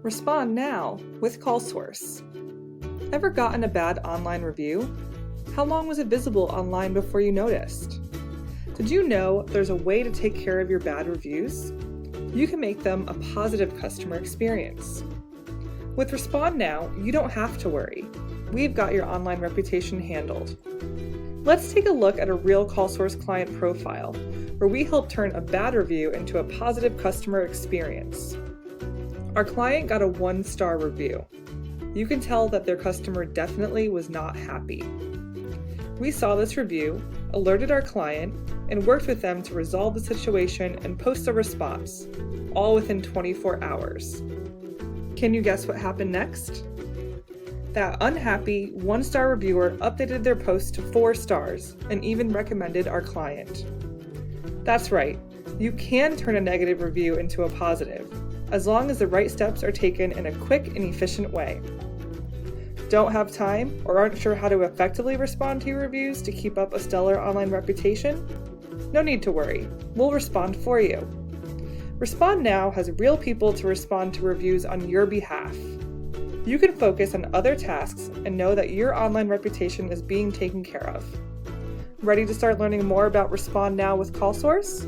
Respond now with CallSource. Ever gotten a bad online review? How long was it visible online before you noticed? Did you know there's a way to take care of your bad reviews? You can make them a positive customer experience. With Respond Now, you don't have to worry. We've got your online reputation handled. Let's take a look at a real CallSource client profile, where we help turn a bad review into a positive customer experience. Our client got a 1-star review. You can tell that their customer definitely was not happy. We saw this review, alerted our client, and worked with them to resolve the situation and post a response, all within 24 hours. Can you guess what happened next? That unhappy 1-star reviewer updated their post to 4 stars and even recommended our client. That's right, you can turn a negative review into a positive, as long as the right steps are taken in a quick and efficient way. Don't have time or aren't sure how to effectively respond to your reviews to keep up a stellar online reputation? No need to worry, we'll respond for you. Respond Now has real people to respond to reviews on your behalf. You can focus on other tasks and know that your online reputation is being taken care of. Ready to start learning more about Respond Now with CallSource?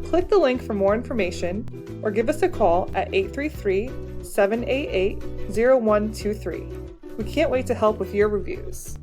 Click the link for more information or give us a call at 833-788-0123. We can't wait to help with your reviews.